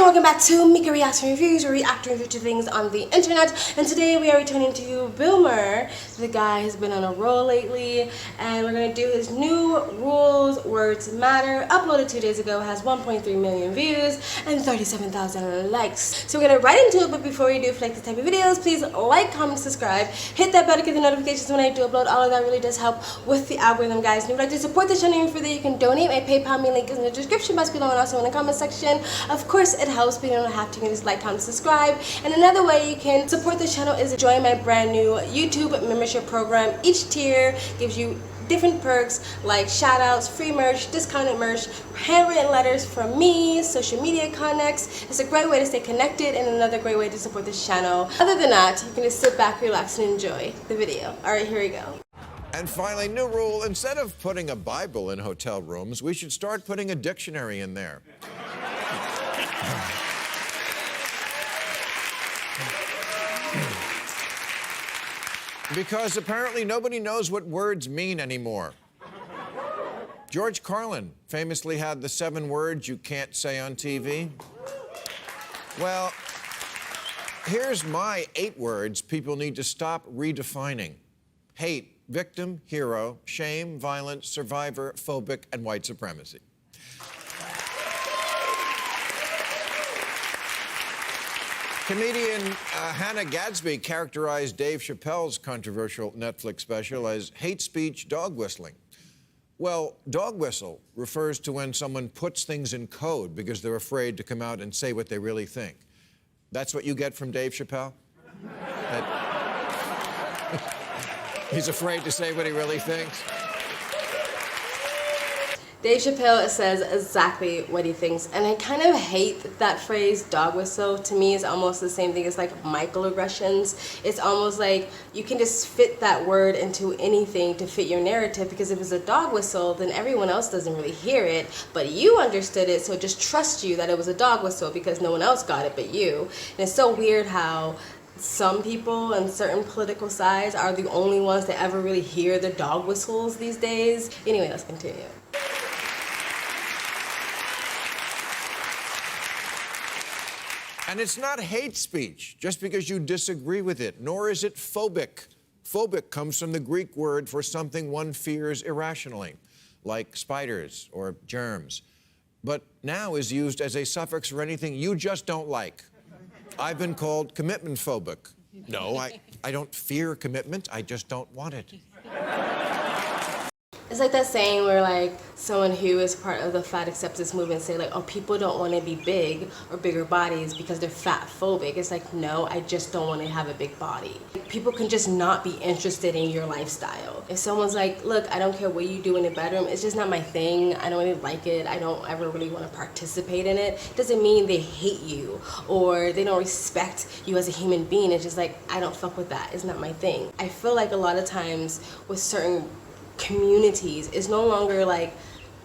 and welcome back to Mika Reacts and Reviews, where we react and review to things on the internet. And today we are returning to Maher. The guy has been on a roll lately, and we're going to do his new rules, words matter. Uploaded 2 days ago, has 1.3 million views and 37,000 likes. So we're going to right into it, but before we do, if you like this type of videos, please like, comment, subscribe, hit that bell to get the notifications when I do upload. All of that really does help with the algorithm, guys. And if you'd like to support the channel even further, you can donate. My PayPal me link is in the description box below and also in the comment section. Of course, it helps, but you don't have to. You can just like, comment, subscribe. And another way you can support the channel is to join my brand new YouTube membership program. Each tier gives you different perks like shout outs, free merch, discounted merch, handwritten letters from me, social media connects. It's a great way to stay connected and another great way to support this channel. Other than that, you can just sit back, relax, and enjoy the video. Alright, here we go. And finally, new rule, instead of putting a Bible in hotel rooms, we should start putting a dictionary in there. Because apparently nobody knows what words mean anymore. George Carlin famously had the 7 words you can't say on TV. Well, here's my 8 words people need to stop redefining. Hate, victim, hero, shame, violence, survivor, phobic, and white supremacy. Comedian Hannah Gadsby characterized Dave Chappelle's controversial Netflix special as hate speech dog whistling. Well, dog whistle refers to when someone puts things in code because they're afraid to come out and say what they really think. That's what you get from Dave Chappelle? He's afraid to say what he really thinks? Dave Chappelle says exactly what he thinks, and I kind of hate that phrase, dog whistle. To me, it's almost the same thing as like microaggressions. It's almost like you can just fit that word into anything to fit your narrative, because if it's a dog whistle, then everyone else doesn't really hear it, but you understood it, so just trust you that it was a dog whistle because no one else got it but you. And it's so weird how some people on certain political sides are the only ones that ever really hear the dog whistles these days. Anyway, let's continue. And it's not hate speech just because you disagree with it, nor is it phobic. Phobic comes from the Greek word for something one fears irrationally, like spiders or germs, but now is used as a suffix for anything you just don't like. I've been called commitment phobic. No, I don't fear commitment, I just don't want it. It's like that saying where like someone who is part of the fat acceptance movement say like, oh, people don't want to be big or bigger bodies because they're fat phobic. It's like, no, I just don't want to have a big body. People can just not be interested in your lifestyle. If someone's like, look, I don't care what you do in the bedroom, it's just not my thing, I don't really like it, I don't ever really want to participate in it, doesn't mean they hate you or they don't respect you as a human being. It's just like, I don't fuck with that, it's not my thing. I feel like a lot of times with certain communities, it's no longer like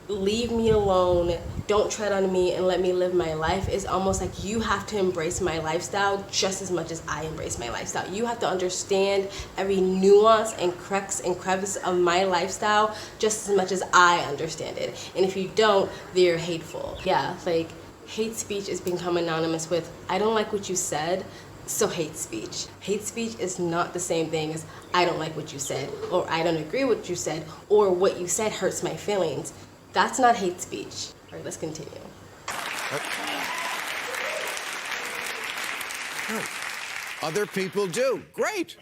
leave me alone, don't tread on me and let me live my life. It's almost like you have to embrace my lifestyle just as much as I embrace my lifestyle. You have to understand every nuance and crux and crevice of my lifestyle just as much as I understand it. And if you don't, then you're hateful. Yeah, like hate speech is become synonymous with I don't like what you said, so hate speech. Hate speech is not the same thing as I don't like what you said, or I don't agree with what you said, or what you said hurts my feelings. That's not hate speech. All right, let's continue. Other people do. Great.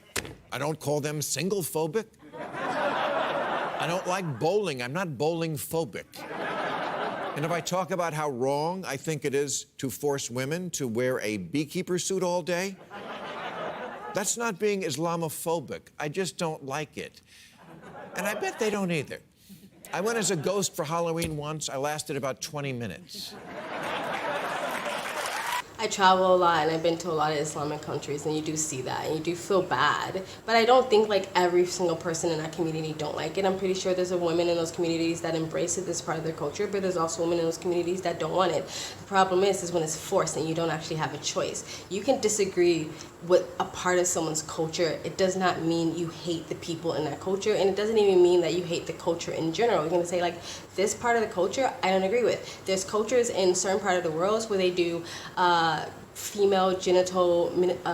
I don't call them single phobic. I don't like bowling. I'm not bowling phobic. And if I talk about how wrong I think it is to force women to wear a beekeeper suit all day, that's not being Islamophobic. I just don't like it. And I bet they don't either. I went as a ghost for Halloween once. I lasted about 20 minutes. I travel a lot and I've been to a lot of Islamic countries, and you do see that and you do feel bad. But I don't think like every single person in that community don't like it. I'm pretty sure there's a women in those communities that embrace it as part of their culture, but there's also women in those communities that don't want it. The problem is when it's forced and you don't actually have a choice. You can disagree with a part of someone's culture. It does not mean you hate the people in that culture, and it doesn't even mean that you hate the culture in general. You're gonna say like, this part of the culture I don't agree with. There's cultures in certain part of the world where they do female genital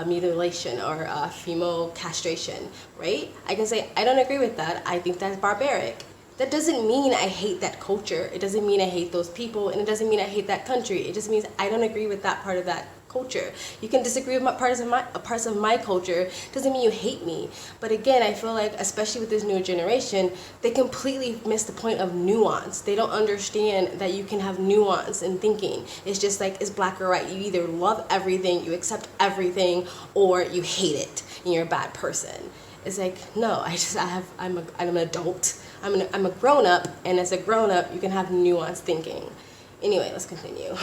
mutilation or female castration, right? I can say I don't agree with that. I think that's barbaric. That doesn't mean I hate that culture. It doesn't mean I hate those people, and it doesn't mean I hate that country. It just means I don't agree with that part of that culture. You can disagree with parts of my culture. Doesn't mean you hate me. But again, I feel like, especially with this new generation, they completely miss the point of nuance. They don't understand that you can have nuance in thinking. It's just like, it's black or white. You either love everything, you accept everything, or you hate it and you're a bad person. It's like, no, I'm an adult. I'm a grown up, and as a grown up, you can have nuanced thinking. Anyway, let's continue.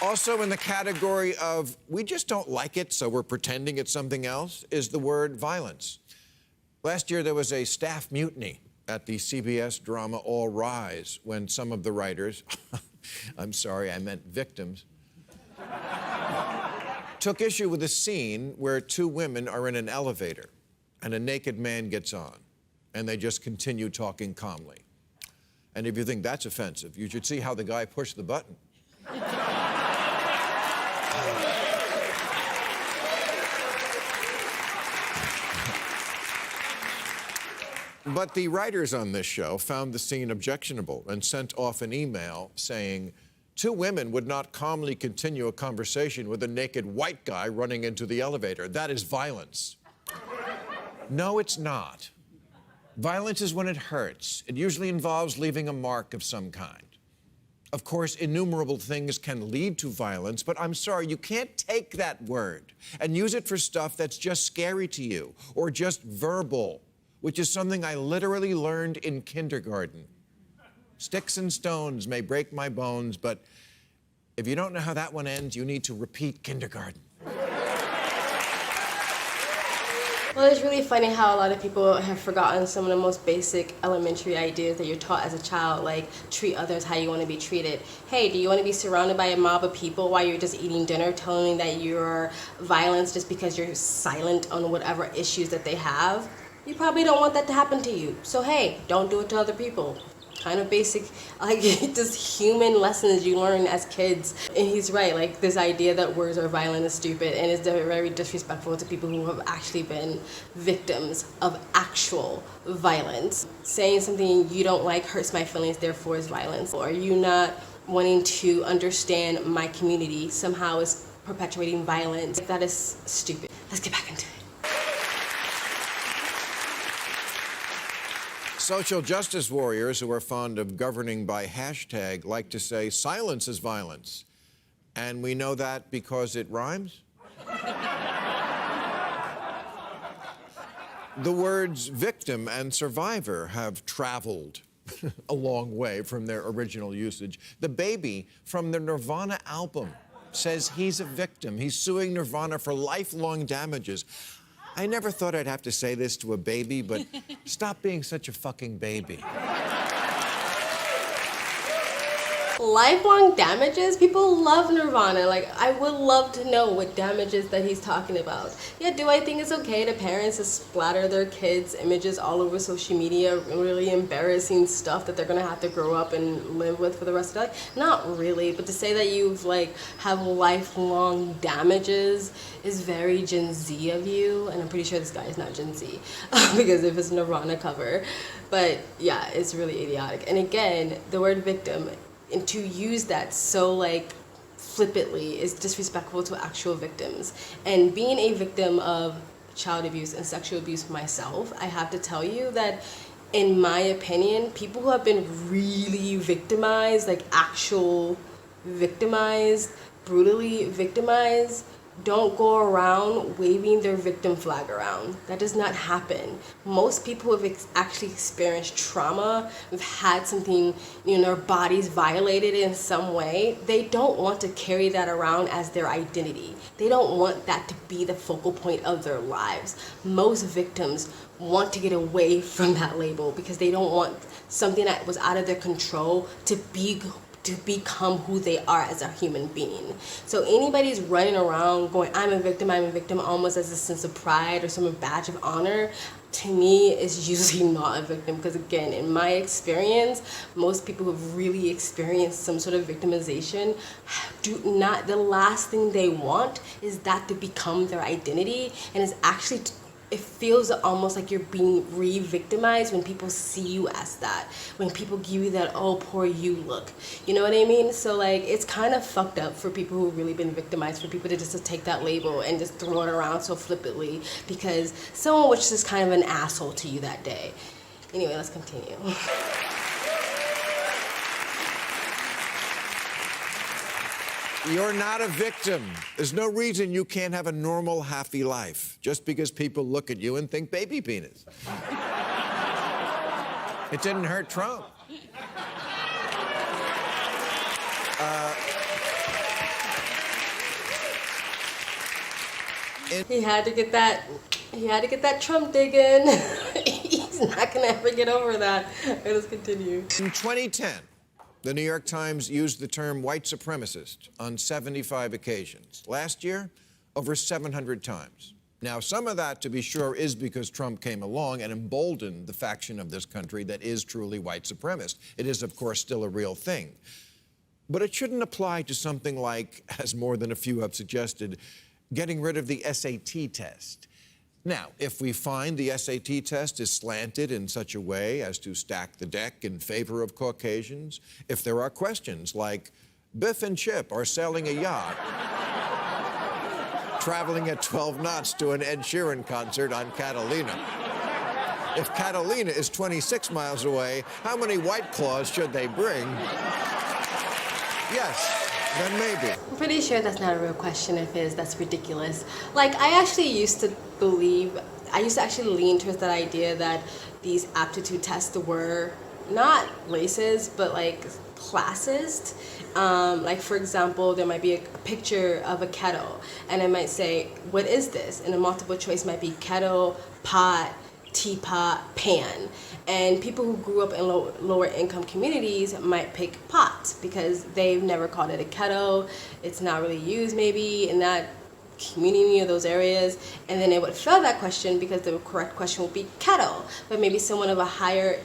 Also in the category of we just don't like it, so we're pretending it's something else, is the word violence. Last year, there was a staff mutiny at the CBS drama All Rise when some of the writers, I'm sorry, I meant victims, took issue with a scene where two women are in an elevator and a naked man gets on, and they just continue talking calmly. And if you think that's offensive, you should see how the guy pushed the button. But the writers on this show found the scene objectionable and sent off an email saying, two women would not calmly continue a conversation with a naked white guy running into the elevator. That is violence. No, it's not. Violence is when it hurts. It usually involves leaving a mark of some kind. Of course, innumerable things can lead to violence, but I'm sorry, you can't take that word and use it for stuff that's just scary to you or just verbal, which is something I literally learned in kindergarten. Sticks and stones may break my bones, but if you don't know how that one ends, you need to repeat kindergarten. Well, it's really funny how a lot of people have forgotten some of the most basic elementary ideas that you're taught as a child, like treat others how you want to be treated. Hey, do you want to be surrounded by a mob of people while you're just eating dinner, telling that you're violent just because you're silent on whatever issues that they have? You probably don't want that to happen to you. So hey, don't do it to other people. Kind of basic, like just human lessons you learn as kids. And he's right, like this idea that words are violent is stupid, and it's very disrespectful to people who have actually been victims of actual violence. Saying something you don't like hurts my feelings, therefore is violence. Or you not wanting to understand my community somehow is perpetuating violence. That is stupid. Let's get back into it. Social justice warriors who are fond of governing by hashtag like to say silence is violence. And we know that because it rhymes? The words victim and survivor have traveled a long way from their original usage. The baby from the Nirvana album says he's a victim. He's suing Nirvana for lifelong damages. I never thought I'd have to say this to a baby, but stop being such a fucking baby. Lifelong damages? People love Nirvana. Like, I would love to know what damages that he's talking about. Yeah, do I think it's okay to parents to splatter their kids' images all over social media, really embarrassing stuff that they're gonna have to grow up and live with for the rest of their life? Not really, but to say that you've have lifelong damages is very Gen Z of you, and I'm pretty sure this guy is not Gen Z because if it's a Nirvana cover. But yeah, it's really idiotic. And again, the word victim, and to use that so flippantly is disrespectful to actual victims. And being a victim of child abuse and sexual abuse myself, I have to tell you that in my opinion, people who have been really victimized, like actual victimized, brutally victimized, don't go around waving their victim flag around. That does not happen. Most people who have actually experienced trauma, have had something, their bodies violated in some way, they don't want to carry that around as their identity. They don't want that to be the focal point of their lives. Most victims want to get away from that label because they don't want something that was out of their control to become who they are as a human being. So anybody's running around going, I'm a victim, almost as a sense of pride or some badge of honor, to me is usually not a victim, because again, in my experience, most people who've really experienced some sort of victimization the last thing they want is that to become their identity, and it's actually it feels almost like you're being re-victimized when people see you as that, when people give you that, oh, poor you look. You know what I mean? So like, it's kind of fucked up for people who've really been victimized, for people to just to take that label and just throw it around so flippantly because someone was just kind of an asshole to you that day. Anyway, let's continue. You're not a victim. There's no reason you can't have a normal, happy life just because people look at you and think baby penis. It didn't hurt Trump. He had to get that Trump dig in. He's not gonna ever get over that. Okay, let's continue. In 2010, the New York Times used the term white supremacist on 75 occasions. Last year, over 700 times. Now, some of that, to be sure, is because Trump came along and emboldened the faction of this country that is truly white supremacist. It is, of course, still a real thing. But it shouldn't apply to something like, as more than a few have suggested, getting rid of the SAT test. Now, if we find the SAT test is slanted in such a way as to stack the deck in favor of Caucasians, if there are questions like, Biff and Chip are sailing a yacht, traveling at 12 knots to an Ed Sheeran concert on Catalina. If Catalina is 26 miles away, how many White Claws should they bring? Yes. Then maybe. I'm pretty sure that's not a real question. If it is, that's ridiculous. Like, I used to actually lean towards that idea that these aptitude tests were not racist, but like classist. Like, for example, there might be a picture of a kettle, and it might say, what is this? And a multiple choice might be kettle, pot, teapot, pan. And people who grew up in lower income communities might pick pot because they've never called it a kettle. It's not really used maybe in that community or those areas. And then they would fail that question because the correct question would be kettle. But maybe someone of a higher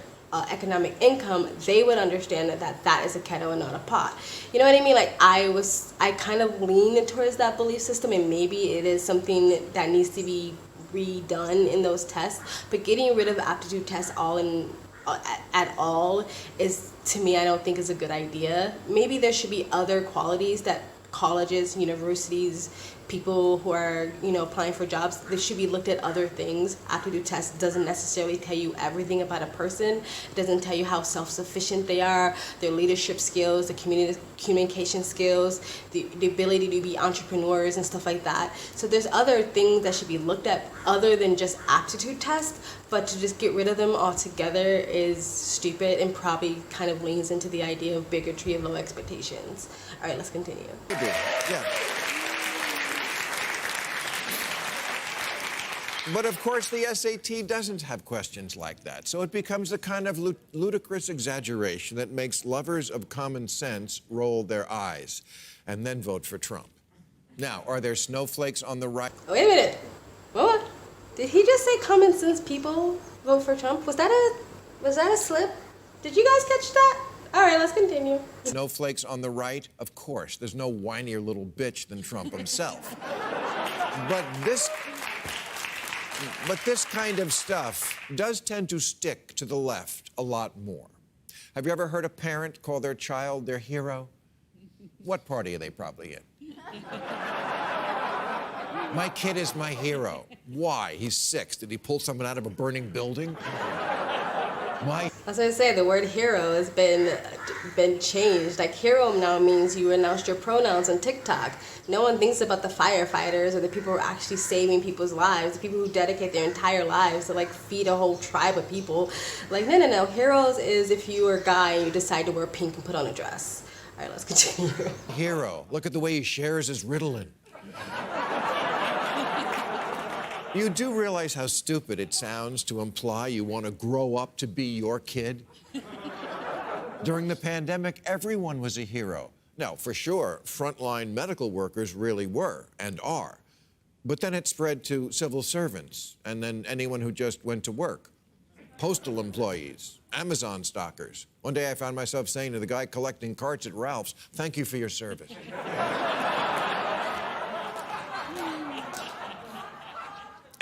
economic income, they would understand that is a kettle and not a pot. You know what I mean? Like, I kind of lean towards that belief system, and maybe it is something that needs to be redone in those tests, but getting rid of aptitude tests at all is, to me, I don't think is a good idea. Maybe there should be other qualities that colleges, universities, people who are, applying for jobs, they should be looked at other things. Aptitude test doesn't necessarily tell you everything about a person. It doesn't tell you how self-sufficient they are, their leadership skills, the communication skills, the ability to be entrepreneurs and stuff like that. So there's other things that should be looked at other than just aptitude tests, but to just get rid of them altogether is stupid and probably kind of leans into the idea of bigotry and low expectations. All right, let's continue. Yeah. But of course, the SAT doesn't have questions like that, so it becomes a kind of ludicrous exaggeration that makes lovers of common sense roll their eyes and then vote for Trump. Now, are there snowflakes on the right? Wait a minute. What? Did he just say common sense people vote for Trump? Was that a slip? Did you guys catch that? All right, let's continue. Snowflakes on the right? Of course. There's no whinier little bitch than Trump himself. But this kind of stuff does tend to stick to the left a lot more. Have you ever heard a parent call their child their hero? What party are they probably in? My kid is my hero. Why? He's 6. Did he pull someone out of a burning building? Why? I was gonna say the word hero has been changed. Like hero now means you announced your pronouns on TikTok. No one thinks about the firefighters or the people who are actually saving people's lives, the people who dedicate their entire lives to like feed a whole tribe of people. Like no. Heroes is if you are a guy and you decide to wear pink and put on a dress. All right, let's continue. Hero. Look at the way he shares his Ritalin. You do realize how stupid it sounds to imply you want to grow up to be your kid? During the pandemic, everyone was a hero. Now, for sure, frontline medical workers really were and are. But then it spread to civil servants and then anyone who just went to work. Postal employees, Amazon stockers. One day I found myself saying to the guy collecting carts at Ralph's, "Thank you for your service."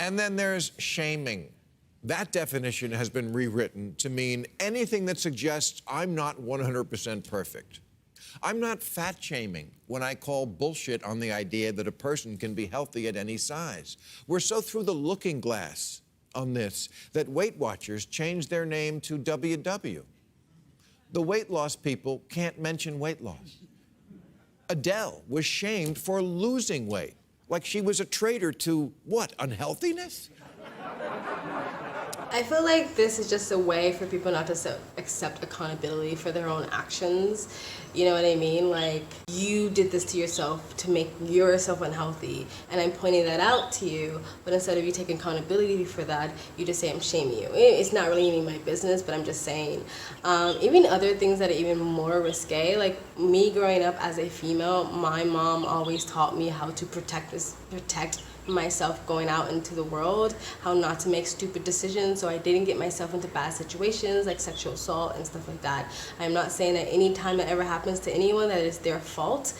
And then there's shaming. That definition has been rewritten to mean anything that suggests I'm not 100% perfect. I'm not fat shaming when I call bullshit on the idea that a person can be healthy at any size. We're so through the looking glass on this that Weight Watchers changed their name to WW. The weight loss people can't mention weight loss. Adele was shamed for losing weight. Like she was a traitor to, what, unhealthiness? I feel like this is just a way for people not to accept accountability for their own actions. You know what I mean? Like, you did this to yourself to make yourself unhealthy, and I'm pointing that out to you, but instead of you taking accountability for that, you just say, I'm shaming you. It's not really even my business, but I'm just saying. Even other things that are even more risque, like me growing up as a female, my mom always taught me how to protect myself going out into the world, how not to make stupid decisions so I didn't get myself into bad situations like sexual assault and stuff like that. I'm not saying that any time that ever happens to anyone that it's their fault,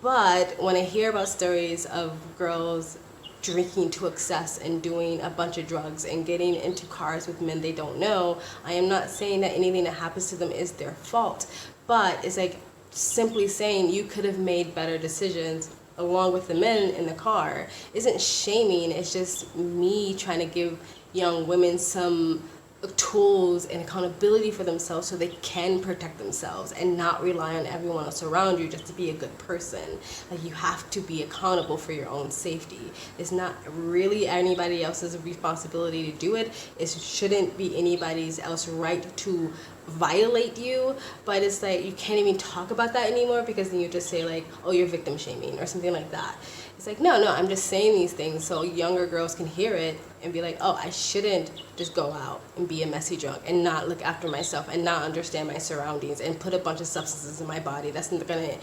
but when I hear about stories of girls drinking to excess and doing a bunch of drugs and getting into cars with men they don't know, I am not saying that anything that happens to them is their fault, but it's like simply saying you could have made better decisions along with the men in the car isn't shaming. It's just me trying to give young women some tools and accountability for themselves so they can protect themselves and not rely on everyone else around you just to be a good person. Like, you have to be accountable for your own safety. It's not really anybody else's responsibility to do it. It shouldn't be anybody's else right to violate you, but it's like you can't even talk about that anymore because then you just say like, oh, you're victim shaming or something like that. It's like, no, I'm just saying these things so younger girls can hear it and be like, oh, I shouldn't just go out and be a messy drunk and not look after myself and not understand my surroundings and put a bunch of substances in my body that's gonna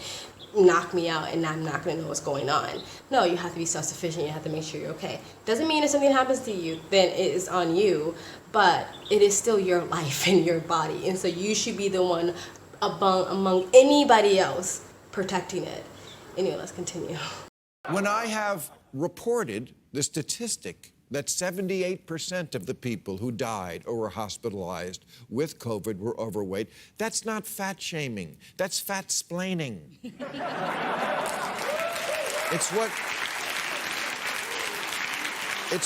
knock me out and I'm not gonna know what's going on. No, you have to be self-sufficient. You have to make sure you're okay. Doesn't mean if something happens to you, then it is on you, but it is still your life and your body. And so you should be the one among anybody else protecting it. Anyway, let's continue. When I have reported the statistic that 78% of the people who died or were hospitalized with COVID were overweight, that's not fat shaming. That's fat splaining. It's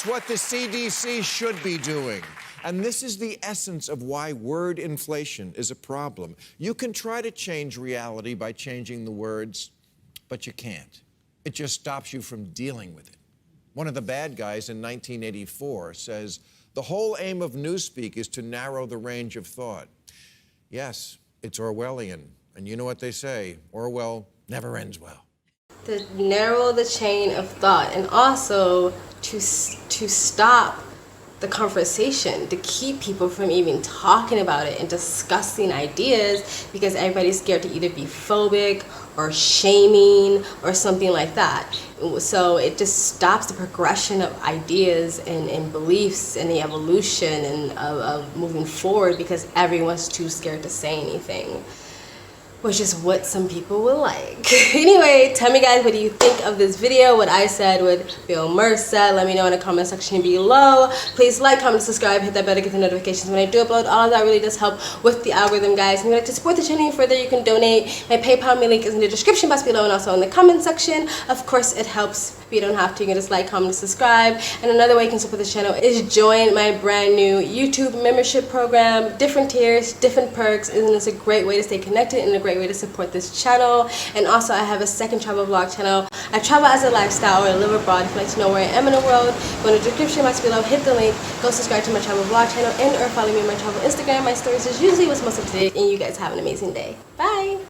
what the CDC should be doing. And this is the essence of why word inflation is a problem. You can try to change reality by changing the words, but you can't. It just stops you from dealing with it. One of the bad guys in 1984 says, the whole aim of newspeak is to narrow the range of thought. Yes, it's Orwellian. And you know what they say, Orwell never ends well. To narrow the chain of thought and also to stop the conversation, to keep people from even talking about it and discussing ideas because everybody's scared to either be phobic or shaming or something like that. So it just stops the progression of ideas and beliefs and the evolution and of moving forward because everyone's too scared to say anything. which is what some people will like. Anyway, tell me guys, what do you think of this video? What I said, what Bill Maher said, let me know in the comment section below. Please like, comment, subscribe, hit that bell to get the notifications when I do upload. All of that really does help with the algorithm, guys. And if you'd like to support the channel further, you can donate. My PayPal link is in the description box below and also in the comment section. Of course, it helps, but you don't have to. You can just like, comment, subscribe. And another way you can support this channel is join my brand new YouTube membership program. Different tiers, different perks, and it's a great way to stay connected and a great way to support this channel. And also, I have a second travel vlog channel. I travel as a lifestyle, or I live abroad. If you'd like to know where I am in the world, go in the description box below, hit the link, go subscribe to my travel vlog channel, and or follow me on my travel Instagram. My stories is usually what's most up to date, and you guys have an amazing day. Bye!